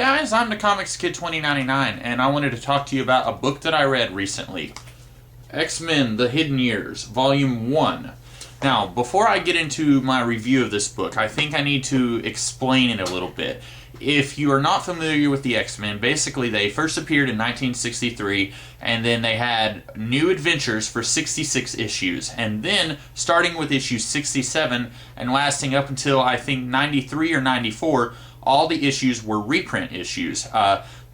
guys, I'm the Comics Kid 2099, and I wanted to talk to you about a book that I read recently. X-Men: The Hidden Years, Volume 1. Now, before I get into my review of this book, I think I need to explain it a little bit. If you are not familiar with the X-Men, basically they first appeared in 1963, and then they had new adventures for 66 issues. And then, starting with issue 67 and lasting up until, I think, 93 or 94, all the issues were reprint issues.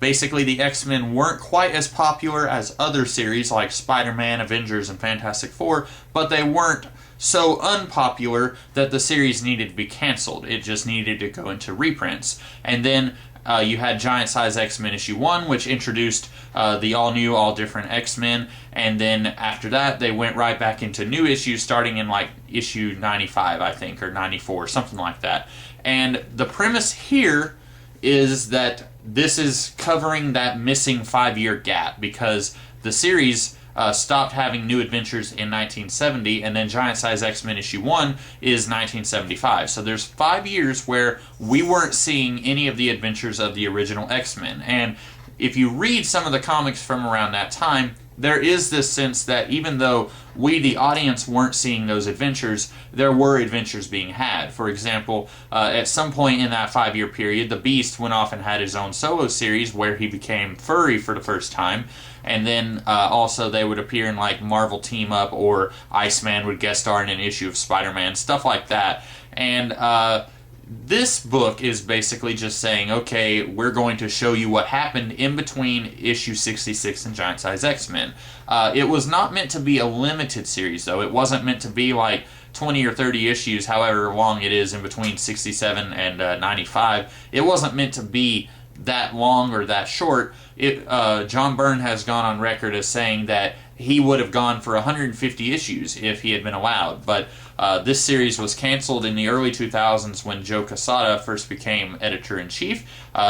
Basically, the X-Men weren't quite as popular as other series like Spider-Man, Avengers, and Fantastic Four, but they weren't so unpopular that the series needed to be canceled. It just needed to go into reprints. And then you had Giant Size X-Men issue 1, which introduced the all-new, all-different X-Men, and then after that, they went right back into new issues, starting in like issue 95, I think, or 94, something like that. And the premise here is that this is covering that missing 5-year gap, because the series stopped having new adventures in 1970, and then Giant Size X-Men issue 1 is 1975. So there's 5 years where we weren't seeing any of the adventures of the original X-Men. And if you read some of the comics from around that time, there is this sense that even though we, the audience, weren't seeing those adventures, there were adventures being had. For example, at some point in that 5-year period, the Beast went off and had his own solo series where he became furry for the first time. And then also they would appear in like Marvel Team Up, or Iceman would guest star in an issue of Spider-Man, stuff like that. And this book is basically just saying, okay, we're going to show you what happened in between issue 66 and Giant Size X-Men. It was not meant to be a limited series, though. It wasn't meant to be like 20 or 30 issues, however long it is in between 67 and 95. It wasn't meant to be that long or that short. John Byrne has gone on record as saying that he would have gone for 150 issues if he had been allowed, but this series was canceled in the early 2000s when Joe Quesada first became editor-in-chief.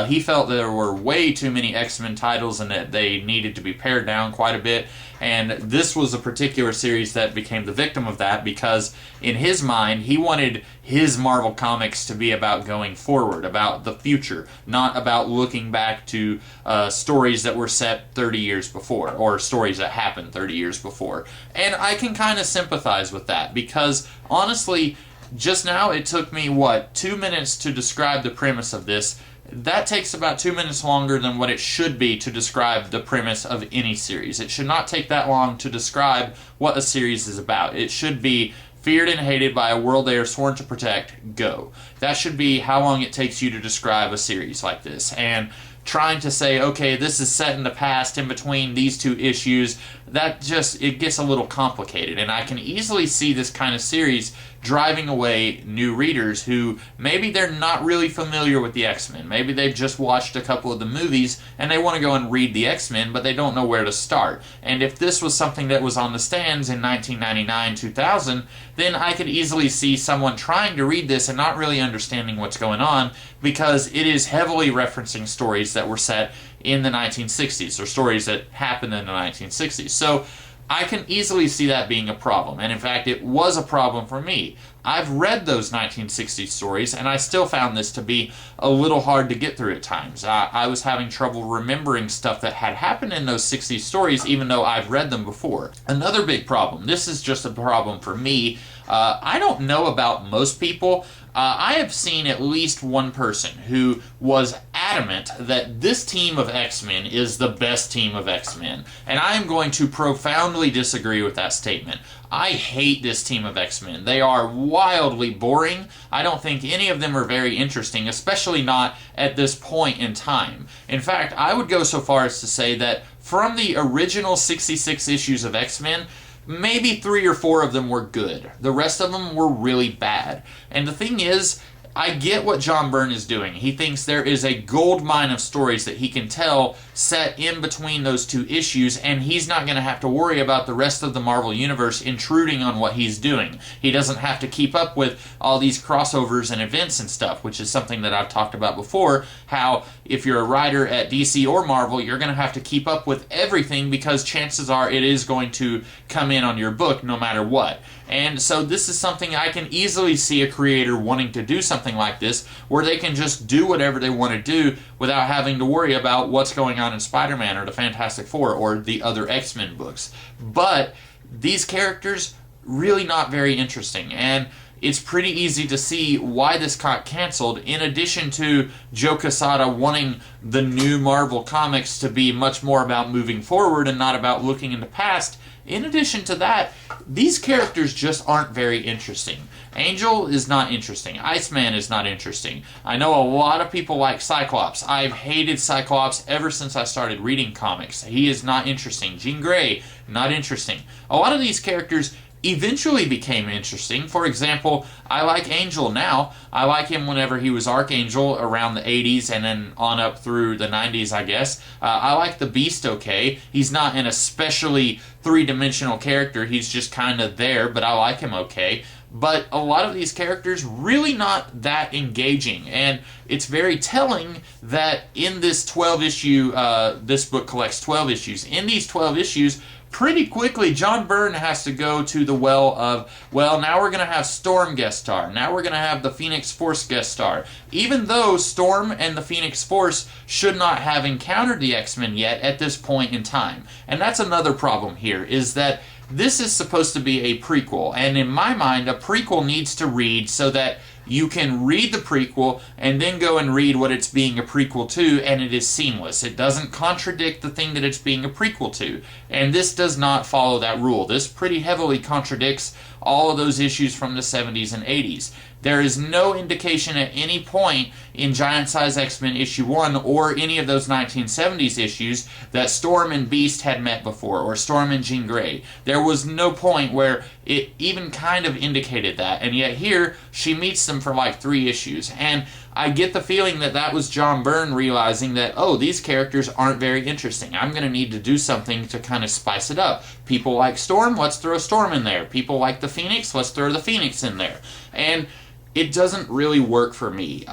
He felt there were way too many X-Men titles and that they needed to be pared down quite a bit, and this was a particular series that became the victim of that, because in his mind, he wanted his Marvel Comics to be about going forward, about the future, not about looking back to stories that were set 30 years before, or stories that happened 30 years before. And I can kind of sympathize with that, because honestly, just now it took me, 2 minutes to describe the premise of this. That takes about 2 minutes longer than what it should be to describe the premise of any series. It should not take that long to describe what a series is about. It should be feared and hated by a world they are sworn to protect, go. That should be how long it takes you to describe a series like this. And trying to say, okay, this is set in the past in between these two issues, it gets a little complicated. And I can easily see this kind of series driving away new readers who maybe they're not really familiar with the X-Men. Maybe they've just watched a couple of the movies and they want to go and read the X-Men, but they don't know where to start. And if this was something that was on the stands in 1999, 2000, then I could easily see someone trying to read this and not really understanding what's going on, because it is heavily referencing stories that were set in the 1960s, or stories that happened in the 1960s. So I can easily see that being a problem, and in fact it was a problem for me. I've read those 1960s stories, and I still found this to be a little hard to get through at times. I was having trouble remembering stuff that had happened in those 60s stories, even though I've read them before. Another big problem, this is just a problem for me, I don't know about most people. I have seen at least one person who was adamant that this team of X-Men is the best team of X-Men, and I am going to profoundly disagree with that statement. I hate this team of X-Men. They are wildly boring. I don't think any of them are very interesting, especially not at this point in time. In fact, I would go so far as to say that from the original 66 issues of X-Men, maybe 3 or 4 of them were good. The rest of them were really bad. And the thing is, I get what John Byrne is doing. He thinks there is a gold mine of stories that he can tell set in between those two issues, and he's not going to have to worry about the rest of the Marvel Universe intruding on what he's doing. He doesn't have to keep up with all these crossovers and events and stuff, which is something that I've talked about before, how if you're a writer at DC or Marvel, you're going to have to keep up with everything, because chances are it is going to come in on your book no matter what. And so this is something I can easily see a creator wanting to do something like this, where they can just do whatever they want to do without having to worry about what's going on in Spider-Man or the Fantastic Four or the other X-Men books. But these characters, really not very interesting, and it's pretty easy to see why this got canceled, in addition to Joe Quesada wanting the new Marvel comics to be much more about moving forward and not about looking in the past. In addition to that, these characters just aren't very interesting. Angel is not interesting. Iceman is not interesting. I know a lot of people like Cyclops. I've hated Cyclops ever since I started reading comics. He is not interesting. Jean Grey, not interesting. A lot of these characters eventually became interesting. For example, I like Angel now. I like him whenever he was Archangel around the 80s and then on up through the 90s, I guess. I like the Beast okay. He's not an especially three-dimensional character. He's just kind of there, but I like him okay. But a lot of these characters really not that engaging, and it's very telling that in this 12-issue, this book collects 12 issues. In these 12 issues, pretty quickly, John Byrne has to go to the well of, well, now we're going to have Storm guest star. Now we're going to have the Phoenix Force guest star. Even though Storm and the Phoenix Force should not have encountered the X-Men yet at this point in time. And that's another problem here, is that this is supposed to be a prequel. And in my mind, a prequel needs to read so that you can read the prequel and then go and read what it's being a prequel to, and it is seamless. It doesn't contradict the thing that it's being a prequel to. And this does not follow that rule. This pretty heavily contradicts all of those issues from the 70s and 80s. There is no indication at any point in Giant Size X-Men issue 1 or any of those 1970s issues that Storm and Beast had met before, or Storm and Jean Grey. There was no point where it even kind of indicated that, and yet here she meets them for like 3 issues. And I get the feeling that that was John Byrne realizing that, oh, these characters aren't very interesting. I'm going to need to do something to kind of spice it up. People like Storm, let's throw Storm in there. People like the Phoenix, let's throw the Phoenix in there. And it doesn't really work for me.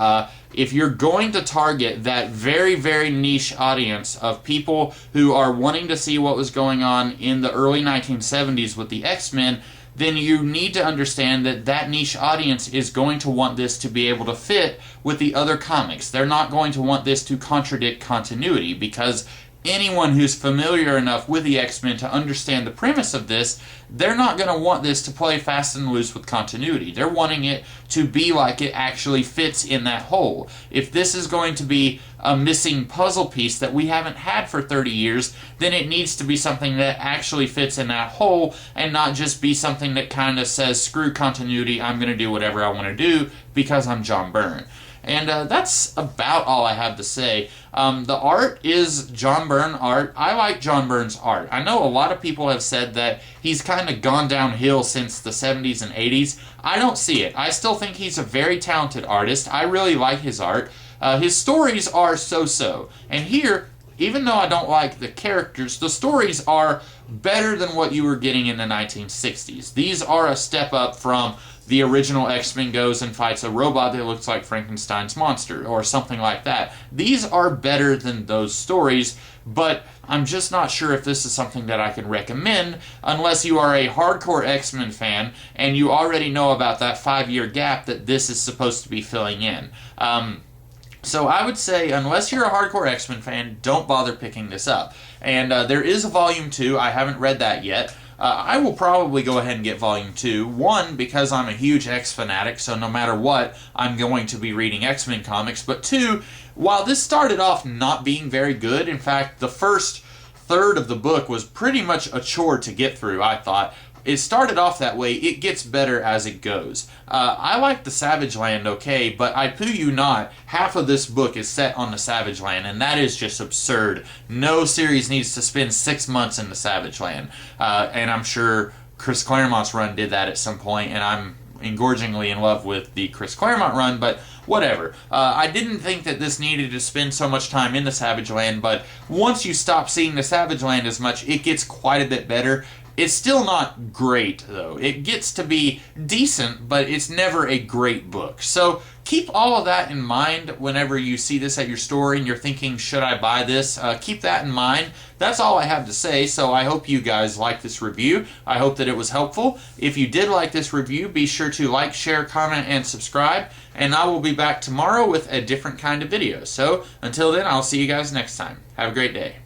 If you're going to target that very, very niche audience of people who are wanting to see what was going on in the early 1970s with the X-Men, then you need to understand that that niche audience is going to want this to be able to fit with the other comics. They're not going to want this to contradict continuity, because anyone who's familiar enough with the X-Men to understand the premise of this, they're not going to want this to play fast and loose with continuity. They're wanting it to be like it actually fits in that hole. If this is going to be a missing puzzle piece that we haven't had for 30 years, then it needs to be something that actually fits in that hole and not just be something that kind of says, screw continuity, I'm going to do whatever I want to do because I'm John Byrne. And that's about all I have to say. The art is John Byrne art. I like John Byrne's art. I know a lot of people have said that he's kind of gone downhill since the 70s and 80s. I don't see it. I still think he's a very talented artist. I really like his art. His stories are so-so. And here, even though I don't like the characters, the stories are better than what you were getting in the 1960s. These are a step up from the original X-Men goes and fights a robot that looks like Frankenstein's monster, or something like that. These are better than those stories, but I'm just not sure if this is something that I can recommend unless you are a hardcore X-Men fan and you already know about that 5-year gap that this is supposed to be filling in. So I would say, unless you're a hardcore X-Men fan, don't bother picking this up. And there is a Volume 2. I haven't read that yet. I will probably go ahead and get Volume 2. 1, because I'm a huge X fanatic, so no matter what, I'm going to be reading X-Men comics. But 2, while this started off not being very good, in fact, the first third of the book was pretty much a chore to get through, I thought. It started off that way. It gets better as it goes. I like the Savage Land okay, but I poo you not, half of this book is set on the Savage Land, and that is just absurd. No series needs to spend 6 months in the Savage Land. And I'm sure Chris Claremont's run did that at some point, and I'm engorgingly in love with the Chris Claremont run, but whatever. I didn't think that this needed to spend so much time in the Savage Land, but once you stop seeing the Savage Land as much, it gets quite a bit better. It's still not great, though. It gets to be decent, but it's never a great book. So keep all of that in mind whenever you see this at your store and you're thinking, should I buy this? Keep that in mind. That's all I have to say, so I hope you guys like this review. I hope that it was helpful. If you did like this review, be sure to like, share, comment, and subscribe, and I will be back tomorrow with a different kind of video. So, until then, I'll see you guys next time. Have a great day.